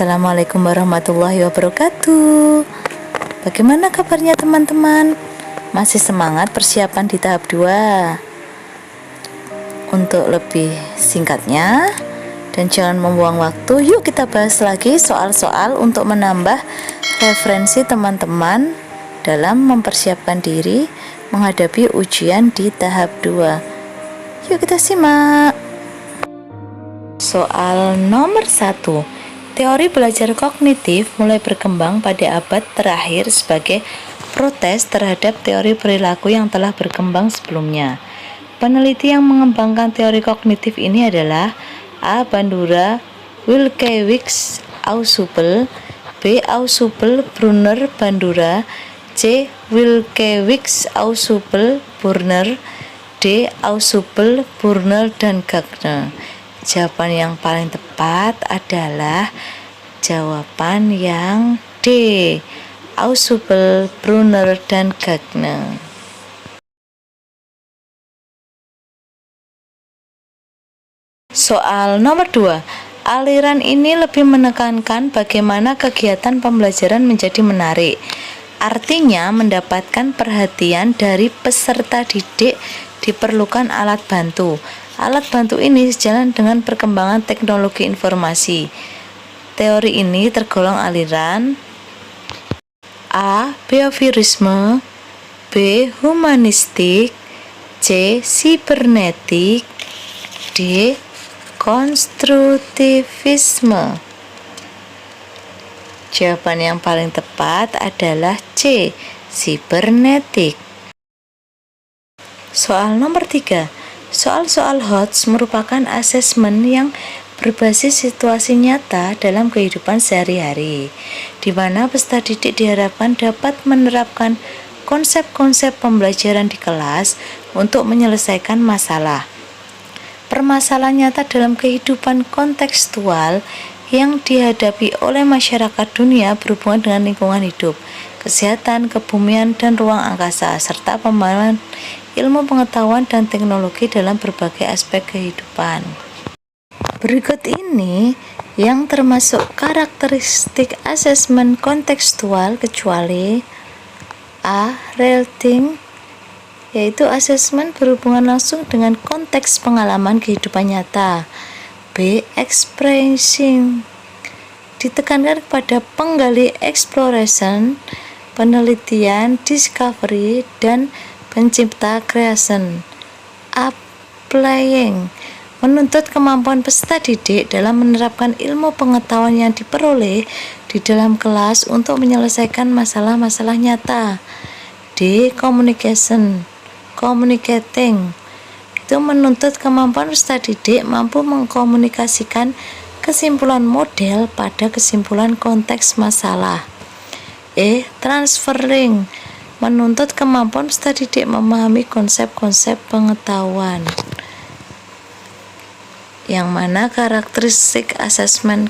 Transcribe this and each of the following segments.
Assalamualaikum warahmatullahi wabarakatuh. Bagaimana kabarnya teman-teman? Masih semangat persiapan di tahap 2? Untuk lebih singkatnya dan jangan membuang waktu, yuk kita bahas lagi soal-soal untuk menambah referensi teman-teman dalam mempersiapkan diri menghadapi ujian di tahap 2. Yuk kita simak. Soal nomor 1. Teori belajar kognitif mulai berkembang pada abad terakhir sebagai protes terhadap teori perilaku yang telah berkembang sebelumnya. Peneliti yang mengembangkan teori kognitif ini adalah A. Bandura, Wilkewicz, Ausubel, B. Ausubel, Brunner, Bandura, C. Wilkewicz, Ausubel, Brunner, D. Ausubel, Brunner, dan Gardner. Jawaban yang paling tepat adalah jawaban yang D. Ausubel, Brunner, dan Gardner. Soal nomor 2. Aliran ini lebih menekankan bagaimana kegiatan pembelajaran menjadi menarik. Artinya, mendapatkan perhatian dari peserta didik diperlukan alat bantu. Alat bantu ini sejalan dengan perkembangan teknologi informasi. Teori ini tergolong aliran A. Behaviorisme, B. Humanistik, C. Sibernetik, D. Konstruktivisme. Jawaban yang paling tepat adalah C. Sibernetik. Soal nomor 3. Soal-soal HOTS merupakan asesmen yang berbasis situasi nyata dalam kehidupan sehari-hari, di mana peserta didik diharapkan dapat menerapkan konsep-konsep pembelajaran di kelas untuk menyelesaikan masalah. Permasalahan nyata dalam kehidupan kontekstual yang dihadapi oleh masyarakat dunia berhubungan dengan lingkungan hidup, kesehatan, kebumian, dan ruang angkasa, serta pembangunan ilmu pengetahuan dan teknologi dalam berbagai aspek kehidupan. Berikut ini yang termasuk karakteristik asesmen kontekstual kecuali A. Relating, yaitu asesmen berhubungan langsung dengan konteks pengalaman kehidupan nyata. B. Expressing, ditekankan kepada penggali exploration, penelitian, discovery, dan pencipta creation. Applying, menuntut kemampuan peserta didik dalam menerapkan ilmu pengetahuan yang diperoleh di dalam kelas untuk menyelesaikan masalah-masalah nyata. D. Communication, communicating, itu menuntut kemampuan peserta didik mampu mengkomunikasikan kesimpulan model pada kesimpulan konteks masalah. E. Transferring, menuntut kemampuan peserta didik memahami konsep-konsep pengetahuan. Yang mana karakteristik asesmen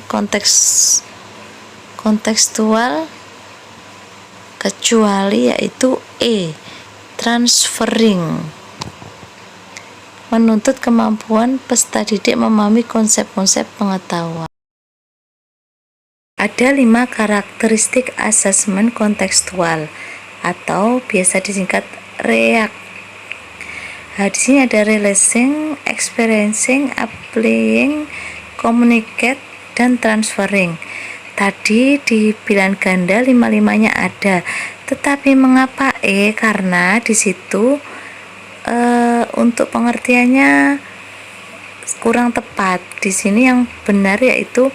kontekstual kecuali yaitu E. Transferring, menuntut kemampuan peserta didik memahami konsep-konsep pengetahuan. Ada 5 karakteristik asesmen kontekstual atau biasa disingkat REAC. Di sini ada realizing, experiencing, applying, communicate, dan transferring. Tadi di pilihan ganda 5-5-nya ada, tetapi mengapa E? Karena di situ untuk pengertiannya kurang tepat. Di sini yang benar yaitu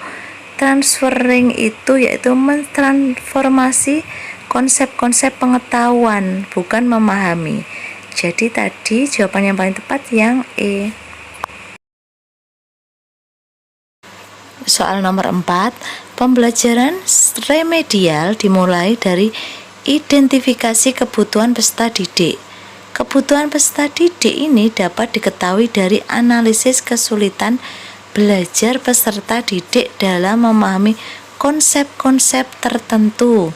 transferring, itu yaitu mentransformasi konsep-konsep pengetahuan, bukan memahami. Jadi tadi jawaban yang paling tepat yang E. Soal nomor 4. Pembelajaran remedial dimulai dari identifikasi kebutuhan peserta didik. Kebutuhan peserta didik ini dapat diketahui dari analisis kesulitan belajar peserta didik dalam memahami konsep-konsep tertentu.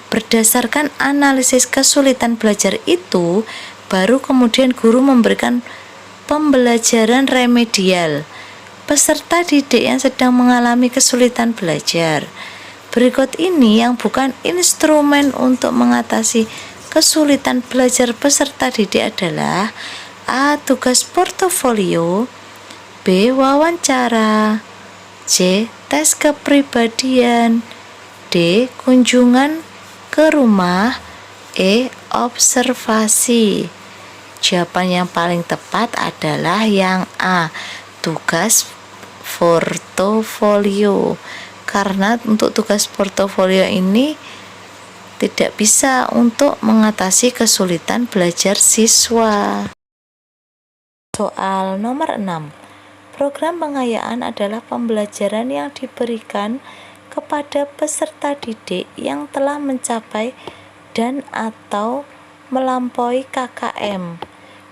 Berdasarkan analisis kesulitan belajar itu, baru kemudian guru memberikan pembelajaran remedial. peserta didik yang sedang mengalami kesulitan belajar. Berikut ini yang bukan instrumen untuk mengatasi kesulitan belajar peserta didik adalah A. Tugas portofolio, B. Wawancara, C. Tes kepribadian, D. Kunjungan ke rumah, E. Observasi. Jawaban yang paling tepat adalah yang A. Tugas portofolio, karena untuk tugas portofolio ini tidak bisa untuk mengatasi kesulitan belajar siswa. Soal nomor 6. Program pengayaan adalah pembelajaran yang diberikan kepada peserta didik yang telah mencapai dan atau melampaui KKM.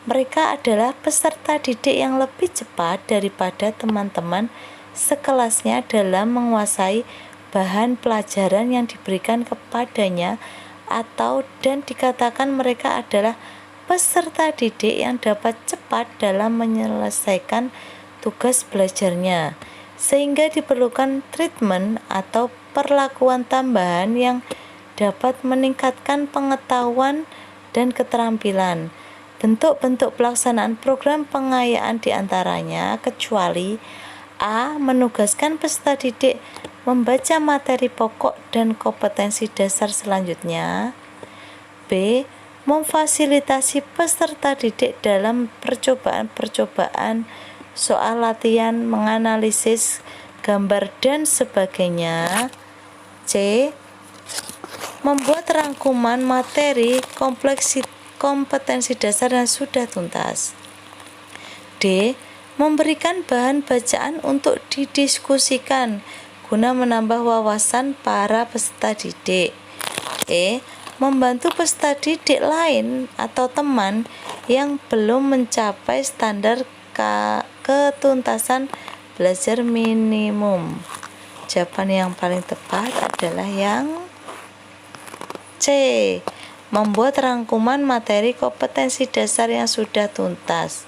Mereka adalah peserta didik yang lebih cepat daripada teman-teman sekelasnya dalam menguasai bahan pelajaran yang diberikan kepadanya dan dikatakan mereka adalah peserta didik yang dapat cepat dalam menyelesaikan tugas belajarnya, sehingga diperlukan treatment atau perlakuan tambahan yang dapat meningkatkan pengetahuan dan keterampilan. Bentuk-bentuk pelaksanaan program pengayaan diantaranya kecuali A. Menugaskan peserta didik membaca materi pokok dan kompetensi dasar selanjutnya, B. Memfasilitasi peserta didik dalam percobaan-percobaan soal latihan, menganalisis gambar dan sebagainya, C. Membuat rangkuman materi kompetensi dasar yang sudah tuntas, D. Memberikan bahan bacaan untuk didiskusikan guna menambah wawasan para peserta didik, E. Membantu peserta didik lain atau teman yang belum mencapai standar ketuntasan belajar minimum. Jawaban yang paling tepat adalah yang C. Membuat rangkuman materi kompetensi dasar yang sudah tuntas.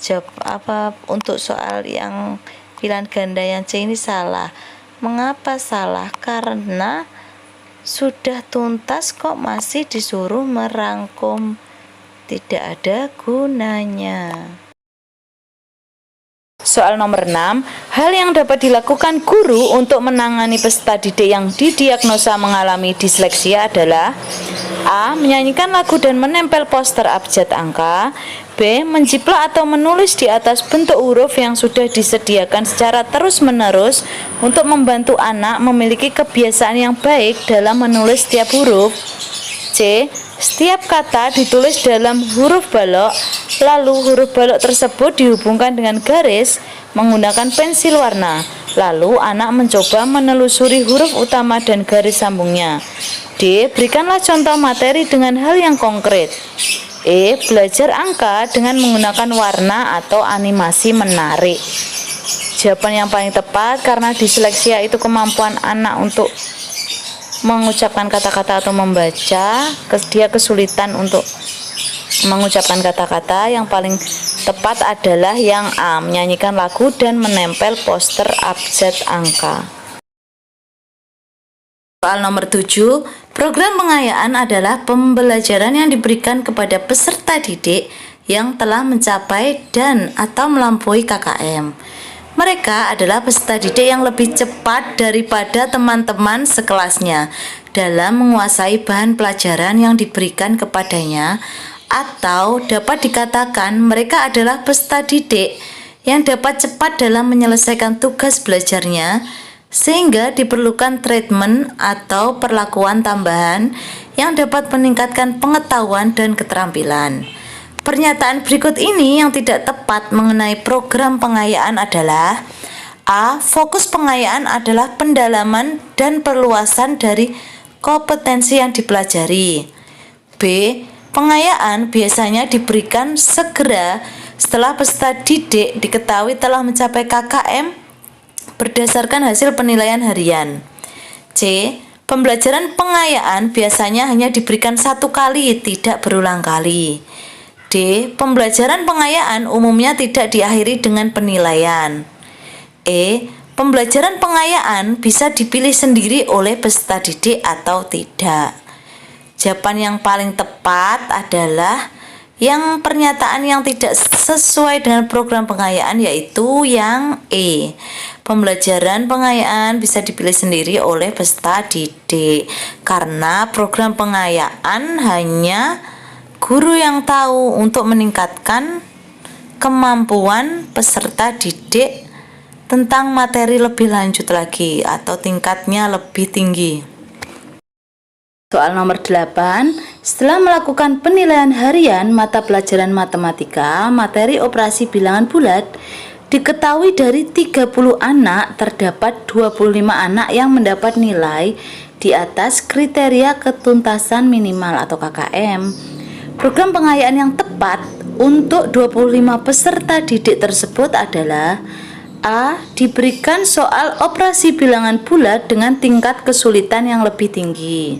Jawab apa untuk soal yang pilihan ganda yang C ini salah. Mengapa salah? Karena sudah tuntas kok masih disuruh merangkum, tidak ada gunanya. Soal nomor 6, hal yang dapat dilakukan guru untuk menangani peserta didik yang didiagnosa mengalami disleksia adalah A. Menyanyikan lagu dan menempel poster abjad angka, B. Menjiplak atau menulis di atas bentuk huruf yang sudah disediakan secara terus-menerus untuk membantu anak memiliki kebiasaan yang baik dalam menulis setiap huruf, C. Setiap kata ditulis dalam huruf balok, lalu huruf balok tersebut dihubungkan dengan garis menggunakan pensil warna, lalu anak mencoba menelusuri huruf utama dan garis sambungnya. D. Berikanlah contoh materi dengan hal yang konkret. E. Belajar angka dengan menggunakan warna atau animasi menarik. Jawaban yang paling tepat, karena disleksia itu kemampuan anak untuk mengucapkan kata-kata atau membaca, dia kesulitan untuk mengucapkan kata-kata. Yang paling tepat adalah yang A. Menyanyikan lagu dan menempel poster abjad angka. Soal nomor 7, program pengayaan adalah pembelajaran yang diberikan kepada peserta didik yang telah mencapai dan atau melampaui KKM. Mereka adalah peserta didik yang lebih cepat daripada teman-teman sekelasnya dalam menguasai bahan pelajaran yang diberikan kepadanya, atau dapat dikatakan mereka adalah peserta didik yang dapat cepat dalam menyelesaikan tugas belajarnya, sehingga diperlukan treatment atau perlakuan tambahan yang dapat meningkatkan pengetahuan dan keterampilan. Pernyataan berikut ini yang tidak tepat mengenai program pengayaan adalah A. Fokus pengayaan adalah pendalaman dan perluasan dari kompetensi yang dipelajari. B. Pengayaan biasanya diberikan segera setelah peserta didik diketahui telah mencapai KKM berdasarkan hasil penilaian harian. C. Pembelajaran pengayaan biasanya hanya diberikan satu kali, tidak berulang kali. D. Pembelajaran pengayaan umumnya tidak diakhiri dengan penilaian. E. Pembelajaran pengayaan bisa dipilih sendiri oleh peserta didik atau tidak. Jawaban yang paling tepat adalah yang pernyataan yang tidak sesuai dengan program pengayaan, yaitu yang E. Pembelajaran pengayaan bisa dipilih sendiri oleh peserta didik karena program pengayaan hanya guru yang tahu untuk meningkatkan kemampuan peserta didik tentang materi lebih lanjut lagi atau tingkatnya lebih tinggi. Soal nomor 8, setelah melakukan penilaian harian mata pelajaran matematika, materi operasi bilangan bulat, diketahui dari 30 anak terdapat 25 anak yang mendapat nilai di atas kriteria ketuntasan minimal atau KKM. Program pengayaan yang tepat untuk 25 peserta didik tersebut adalah A. Diberikan soal operasi bilangan bulat dengan tingkat kesulitan yang lebih tinggi.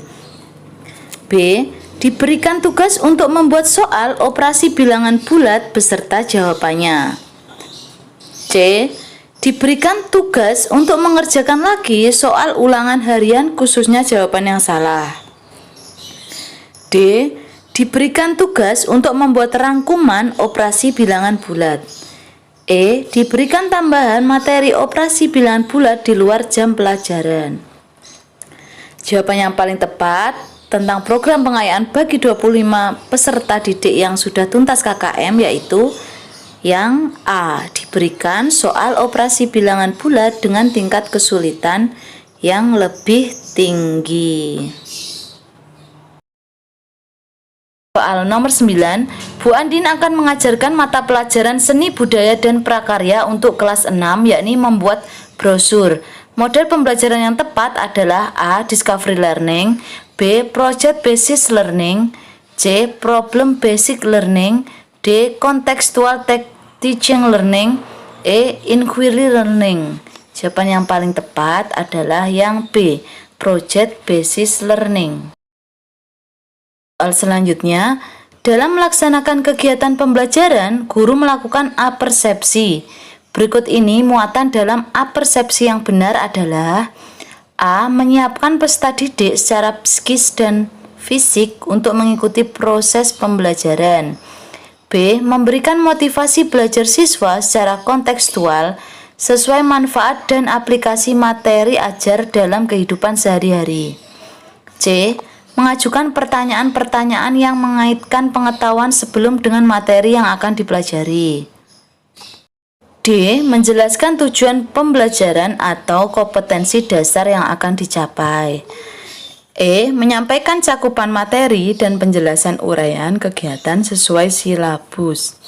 B. Diberikan tugas untuk membuat soal operasi bilangan bulat beserta jawabannya. C. Diberikan tugas untuk mengerjakan lagi soal ulangan harian khususnya jawaban yang salah. D. Diberikan tugas untuk membuat rangkuman operasi bilangan bulat. E. Diberikan tambahan materi operasi bilangan bulat di luar jam pelajaran. Jawaban yang paling tepat tentang program pengayaan bagi 25 peserta didik yang sudah tuntas KKM yaitu yang A. Diberikan soal operasi bilangan bulat dengan tingkat kesulitan yang lebih tinggi. Soal nomor 9, Bu Andin akan mengajarkan mata pelajaran seni budaya dan prakarya untuk kelas 6, yakni membuat brosur. Model pembelajaran yang tepat adalah A. Discovery Learning, B. Project Based Learning, C. Problem Based Learning, D. Contextual Teaching Learning, E. Inquiry Learning. Jawaban yang paling tepat adalah yang B. Project Based Learning. Soal selanjutnya, dalam melaksanakan kegiatan pembelajaran, guru melakukan apersepsi. Berikut ini muatan dalam apersepsi yang benar adalah A. Menyiapkan peserta didik secara psikis dan fisik untuk mengikuti proses pembelajaran. B. Memberikan motivasi belajar siswa secara kontekstual sesuai manfaat dan aplikasi materi ajar dalam kehidupan sehari-hari. C. Mengajukan pertanyaan-pertanyaan yang mengaitkan pengetahuan sebelum dengan materi yang akan dipelajari. D. Menjelaskan tujuan pembelajaran atau kompetensi dasar yang akan dicapai. E. Menyampaikan cakupan materi dan penjelasan uraian kegiatan sesuai silabus.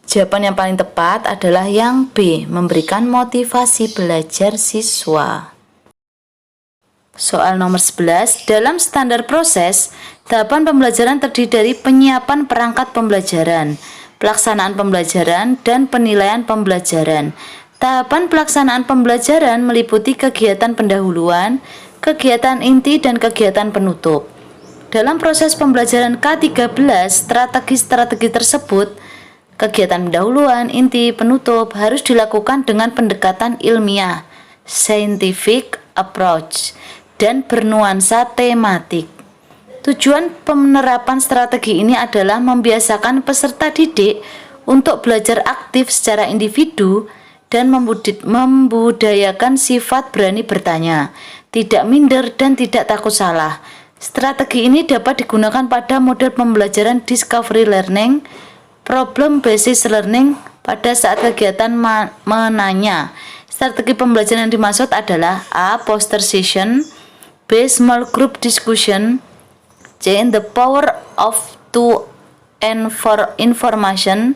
Jawaban yang paling tepat adalah yang B. Memberikan motivasi belajar siswa. Soal nomor 11, dalam standar proses, tahapan pembelajaran terdiri dari penyiapan perangkat pembelajaran, pelaksanaan pembelajaran, dan penilaian pembelajaran. Tahapan pelaksanaan pembelajaran meliputi kegiatan pendahuluan, kegiatan inti, dan kegiatan penutup. Dalam proses pembelajaran K13, strategi-strategi tersebut, kegiatan pendahuluan, inti, penutup harus dilakukan dengan pendekatan ilmiah, scientific approach, dan bernuansa tematik. Tujuan penerapan strategi ini adalah membiasakan peserta didik untuk belajar aktif secara individu dan membudayakan sifat berani bertanya, tidak minder dan tidak takut salah. Strategi ini dapat digunakan pada model pembelajaran discovery learning, problem based learning pada saat kegiatan menanya. Strategi pembelajaran yang dimaksud adalah A. Poster session, B. Small group discussion, C. The power of to and for information,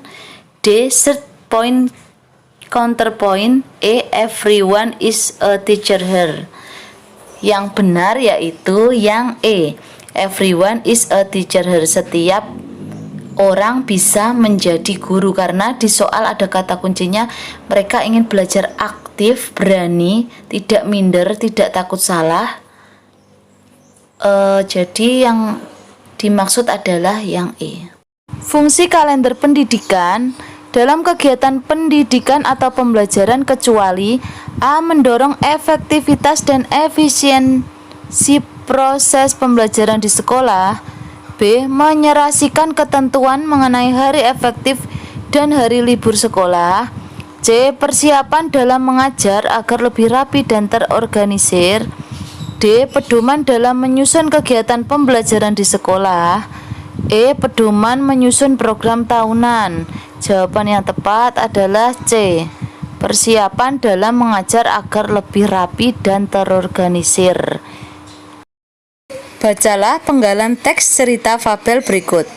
D. Set point counterpoint, E. Everyone is a teacher here. Yang benar yaitu yang E. Everyone is a teacher here. Setiap orang bisa menjadi guru, karena di soal ada kata kuncinya mereka ingin belajar aktif, berani, tidak minder, tidak takut salah. Jadi yang dimaksud adalah yang E. Fungsi kalender pendidikan dalam kegiatan pendidikan atau pembelajaran kecuali A. mendorong efektivitas dan efisiensi proses pembelajaran di sekolah, B. menyerasikan ketentuan mengenai hari efektif dan hari libur sekolah, C. persiapan dalam mengajar agar lebih rapi dan terorganisir, D. pedoman dalam menyusun kegiatan pembelajaran di sekolah, E. pedoman menyusun program tahunan. Jawaban yang tepat adalah C. persiapan dalam mengajar agar lebih rapi dan terorganisir. Bacalah penggalan teks cerita fabel berikut.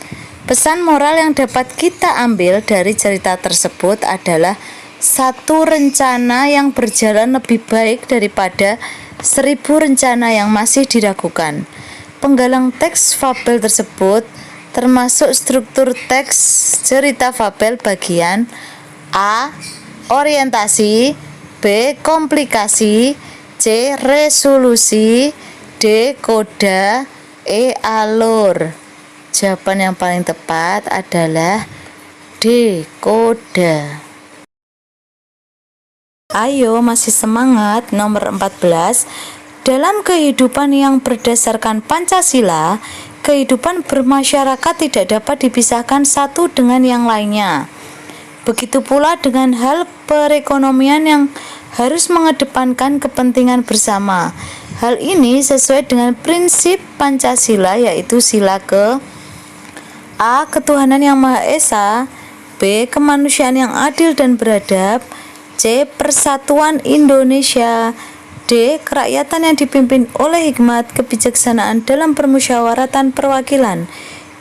Pesan moral yang dapat kita ambil dari cerita tersebut adalah satu rencana yang berjalan lebih baik daripada 1000 rencana yang masih diragukan. Penggalan teks fabel tersebut termasuk struktur teks cerita fabel bagian A. orientasi, B. komplikasi, C. resolusi, D. koda, E. alur. Jawaban yang paling tepat adalah D. koda. Ayo masih semangat. Nomor 14. Dalam kehidupan yang berdasarkan Pancasila, kehidupan bermasyarakat tidak dapat dipisahkan satu dengan yang lainnya. Begitu pula dengan hal perekonomian yang harus mengedepankan kepentingan bersama. Hal ini sesuai dengan prinsip Pancasila, yaitu sila ke A. ketuhanan yang Maha Esa, B. kemanusiaan yang adil dan beradab, C. persatuan Indonesia, D. kerakyatan yang dipimpin oleh hikmat kebijaksanaan dalam permusyawaratan perwakilan,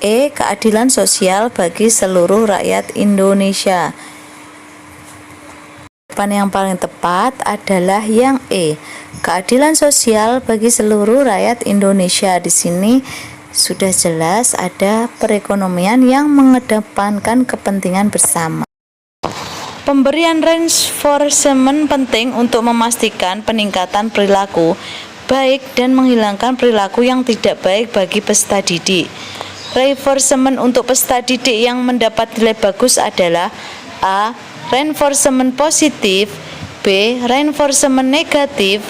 E. keadilan sosial bagi seluruh rakyat Indonesia. Jawaban yang paling tepat adalah yang E. keadilan sosial bagi seluruh rakyat Indonesia. Di sini sudah jelas ada perekonomian yang mengedepankan kepentingan bersama. Pemberian reinforcement penting untuk memastikan peningkatan perilaku baik dan menghilangkan perilaku yang tidak baik bagi peserta didik. Reinforcement untuk peserta didik yang mendapat nilai bagus adalah A. reinforcement positif, B. reinforcement negatif,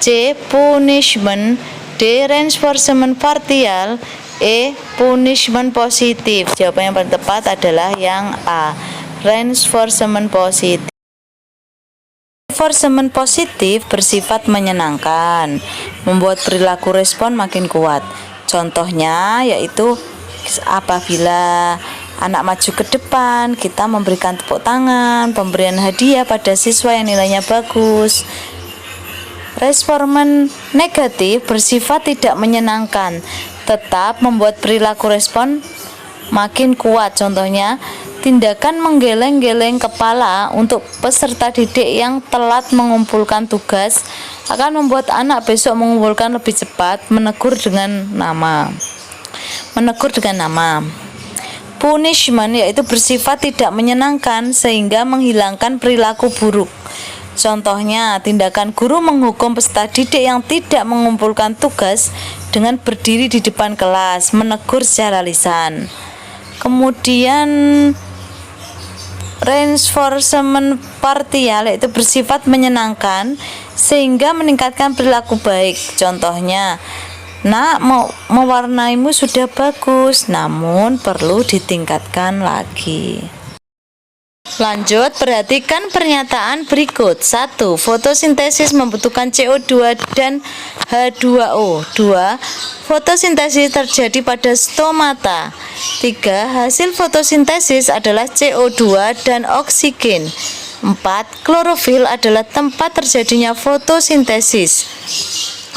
C. punishment, D. reinforcement partial, E. punishment positif. Jawaban yang paling tepat adalah yang A. reinforcement positif. Reinforcement positif bersifat menyenangkan, membuat perilaku respon makin kuat. Contohnya yaitu apabila anak maju ke depan, kita memberikan tepuk tangan, pemberian hadiah pada siswa yang nilainya bagus. Reinforcement negatif bersifat tidak menyenangkan, tetap membuat perilaku respon makin kuat. Contohnya, tindakan menggeleng-geleng kepala untuk peserta didik yang telat mengumpulkan tugas akan membuat anak besok mengumpulkan lebih cepat. Menegur dengan nama. Punishment yaitu bersifat tidak menyenangkan sehingga menghilangkan perilaku buruk. Contohnya, tindakan guru menghukum peserta didik yang tidak mengumpulkan tugas dengan berdiri di depan kelas, menegur secara lisan. Kemudian reinforcement partial yaitu bersifat menyenangkan sehingga meningkatkan perilaku baik. Contohnya, nak, mewarnaimu sudah bagus, namun perlu ditingkatkan lagi. Lanjut, perhatikan pernyataan berikut. 1. Fotosintesis membutuhkan CO2 dan H2O. 2. Fotosintesis terjadi pada stomata. 3. Hasil fotosintesis adalah CO2 dan oksigen. 4. Klorofil adalah tempat terjadinya fotosintesis.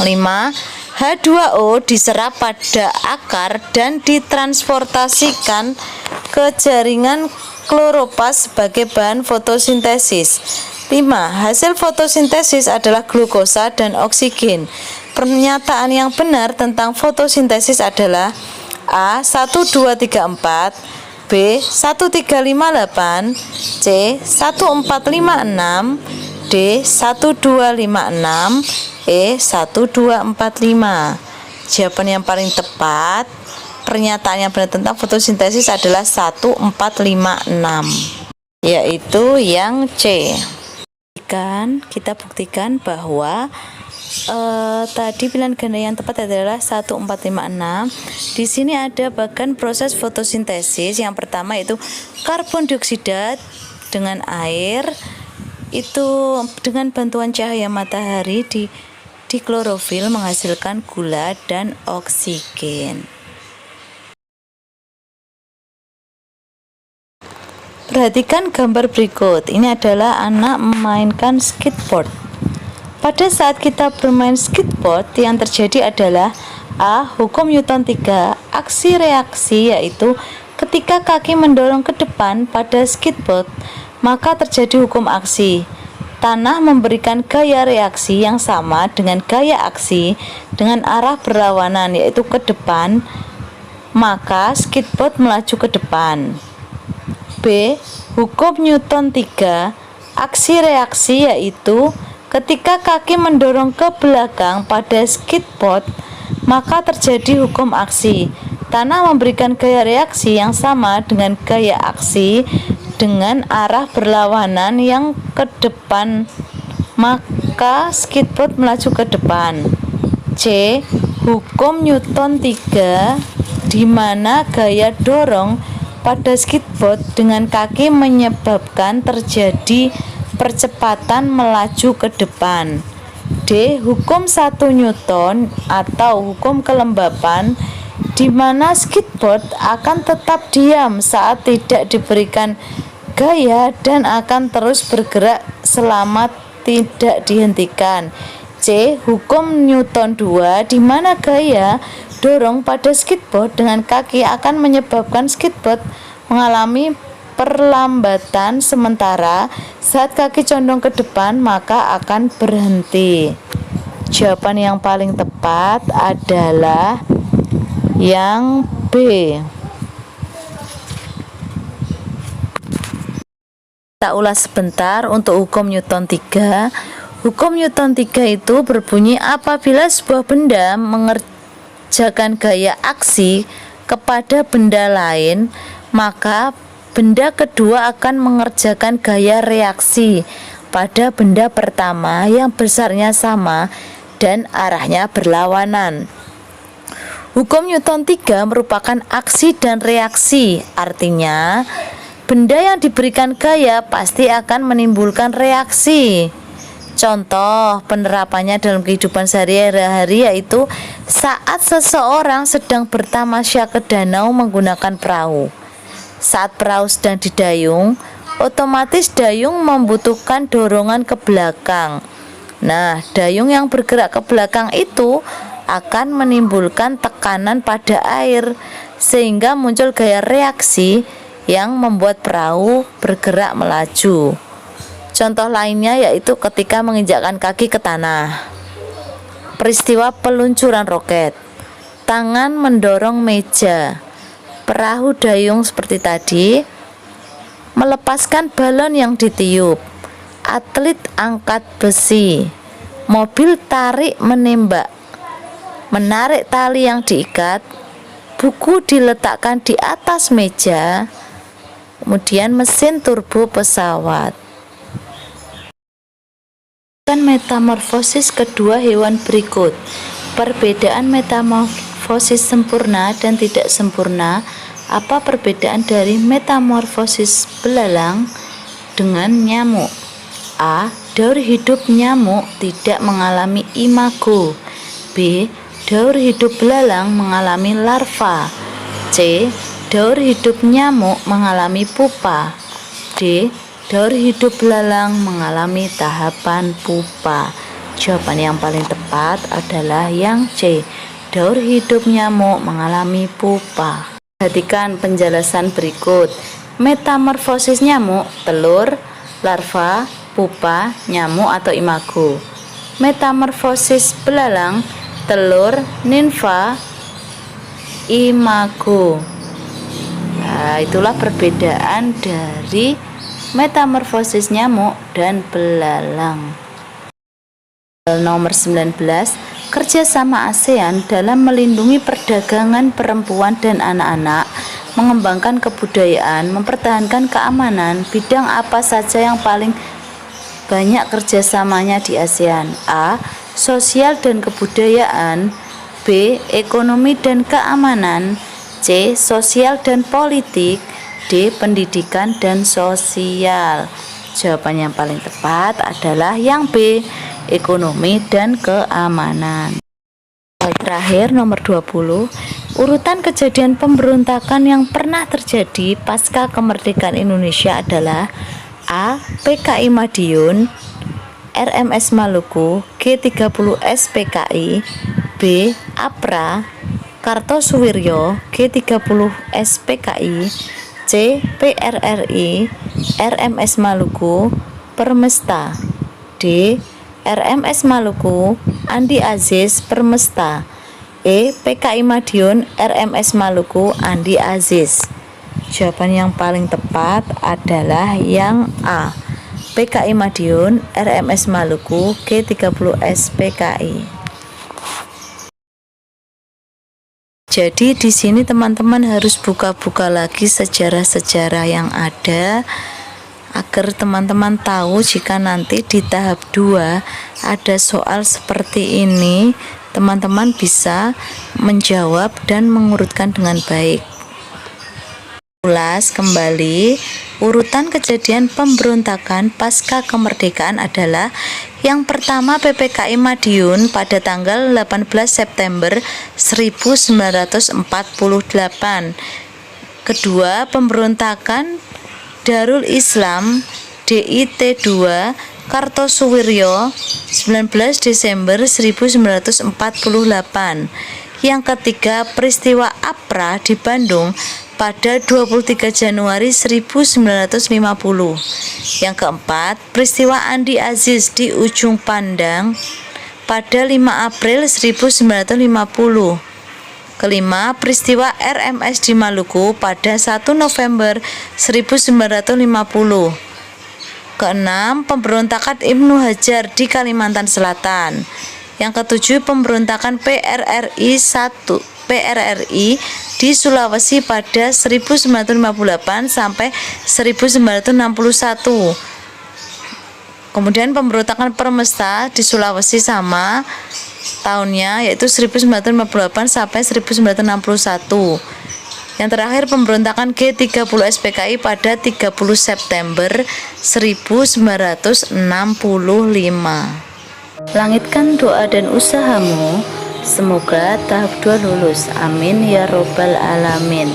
5. H2O diserap pada akar dan ditransportasikan ke jaringan kloroplast sebagai bahan fotosintesis. 5. Hasil fotosintesis adalah glukosa dan oksigen. Pernyataan yang benar tentang fotosintesis adalah A. 1, 2, 3, 4, B. 1, 3, 5, 8, C. 1, 4, 5, 6, D. 1, 2, 5, 6, E. 1, 2, 4, 5. Jawaban yang paling tepat, pernyataan yang benar tentang fotosintesis adalah 1, 4, 5, 6. yaitu yang C. Kita buktikan bahwa tadi pilihan ganda yang tepat adalah 1, 4, 5, 6. Di sini ada bagian proses fotosintesis. Yang pertama yaitu karbon dioksida dengan air itu dengan bantuan cahaya matahari di klorofil menghasilkan gula dan oksigen. Perhatikan gambar berikut. Ini adalah anak memainkan skateboard. Pada saat kita bermain skateboard, yang terjadi adalah A. Hukum Newton 3, aksi reaksi, yaitu ketika kaki mendorong ke depan pada skateboard, maka terjadi hukum aksi. Tanah memberikan gaya reaksi yang sama dengan gaya aksi dengan arah berlawanan, yaitu ke depan, maka skateboard melaju ke depan. B. Hukum Newton 3, aksi reaksi, yaitu ketika kaki mendorong ke belakang pada skateboard, maka terjadi hukum aksi. Tanah memberikan gaya reaksi yang sama dengan gaya aksi dengan arah berlawanan yang ke depan, maka skateboard melaju ke depan. C. Hukum Newton 3, di mana gaya dorong pada skateboard dengan kaki menyebabkan terjadi percepatan melaju ke depan. D. Hukum 1 Newton atau hukum kelembapan, di mana skateboard akan tetap diam saat tidak diberikan gaya dan akan terus bergerak selama tidak dihentikan. C. Hukum Newton 2, di mana gaya dorong pada skateboard dengan kaki akan menyebabkan skateboard mengalami perlambatan sementara saat kaki condong ke depan maka akan berhenti. Jawaban yang paling tepat adalah yang B. Kita ulas sebentar untuk hukum Newton 3. Hukum Newton 3 itu berbunyi apabila sebuah benda mengerjakan gaya aksi kepada benda lain, maka benda kedua akan mengerjakan gaya reaksi pada benda pertama yang besarnya sama dan arahnya berlawanan. Hukum Newton 3 merupakan aksi dan reaksi, artinya benda yang diberikan gaya pasti akan menimbulkan reaksi. Contoh penerapannya dalam kehidupan sehari-hari yaitu saat seseorang sedang bertamasya ke danau menggunakan perahu. Saat perahu sedang didayung, otomatis dayung membutuhkan dorongan ke belakang. Nah, dayung yang bergerak ke belakang itu akan menimbulkan tekanan pada air sehingga muncul gaya reaksi yang membuat perahu bergerak melaju. Contoh lainnya yaitu ketika menginjakkan kaki ke tanah. Peristiwa peluncuran roket. Tangan mendorong meja. Perahu dayung seperti tadi. Melepaskan balon yang ditiup. Atlet angkat besi. Mobil tarik menembak. Menarik tali yang diikat. Buku diletakkan di atas meja. Kemudian mesin turbo pesawat. Metamorfosis kedua hewan berikut. Perbedaan metamorfosis sempurna dan tidak sempurna. Apa perbedaan dari metamorfosis belalang dengan nyamuk? A. Daur hidup nyamuk tidak mengalami imago. B. Daur hidup belalang mengalami larva. C. Daur hidup nyamuk mengalami pupa. D. Daur hidup belalang mengalami tahapan pupa. Jawaban yang paling tepat adalah yang C. Daur hidup nyamuk mengalami pupa. Perhatikan penjelasan berikut. Metamorfosis nyamuk, telur, larva, pupa, nyamuk atau imago. Metamorfosis belalang, telur, nimfa, imago. Nah, itulah perbedaan dari metamorfosis nyamuk dan belalang. Nomor 19, kerjasama ASEAN dalam melindungi perdagangan perempuan dan anak-anak mengembangkan kebudayaan, mempertahankan keamanan. Bidang apa saja yang paling banyak kerjasamanya di ASEAN? A. Sosial dan kebudayaan. B. Ekonomi dan keamanan. C. Sosial dan politik. D. Pendidikan dan sosial. Jawaban yang paling tepat adalah yang B. Ekonomi dan keamanan. Terakhir nomor 20. Urutan kejadian pemberontakan yang pernah terjadi pasca kemerdekaan Indonesia adalah A. PKI Madiun, RMS Maluku, G30S PKI. B. APRA, Kartosuwiryo, G30S PKI. C. PRRI, RMS Maluku, Permesta. D. RMS Maluku, Andi Aziz, Permesta. E. PKI Madiun, RMS Maluku, Andi Aziz. Jawaban yang paling tepat adalah yang A. PKI Madiun, RMS Maluku, G30S PKI. Jadi di sini teman-teman harus buka-buka lagi sejarah-sejarah yang ada agar teman-teman tahu jika nanti di tahap 2 ada soal seperti ini, teman-teman bisa menjawab dan mengurutkan dengan baik. Ulas kembali, urutan kejadian pemberontakan pasca kemerdekaan adalah yang pertama PPKI Madiun pada tanggal 18 September 1948. Kedua, pemberontakan Darul Islam DIT 2 Kartosuwiryo 19 Desember 1948. Yang ketiga, peristiwa APRA di Bandung pada 23 Januari 1950. Yang keempat, peristiwa Andi Aziz di Ujung Pandang pada 5 April 1950. Kelima, peristiwa RMS di Maluku pada 1 November 1950. Keenam, pemberontakan Ibnu Hajar di Kalimantan Selatan. Yang ketujuh, pemberontakan PRRI di Sulawesi pada 1958 sampai 1961. Kemudian pemberontakan Permesta di Sulawesi sama tahunnya, yaitu 1958 sampai 1961. Yang terakhir pemberontakan G30S PKI pada 30 September 1965. Langitkan doa dan usahamu, semoga tahap 2 lulus. Amin ya robbal alamin.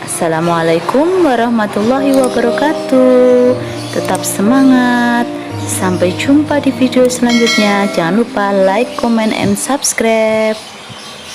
Assalamualaikum warahmatullahi wabarakatuh. Tetap semangat. Sampai jumpa di video selanjutnya. Jangan lupa like, comment, and subscribe.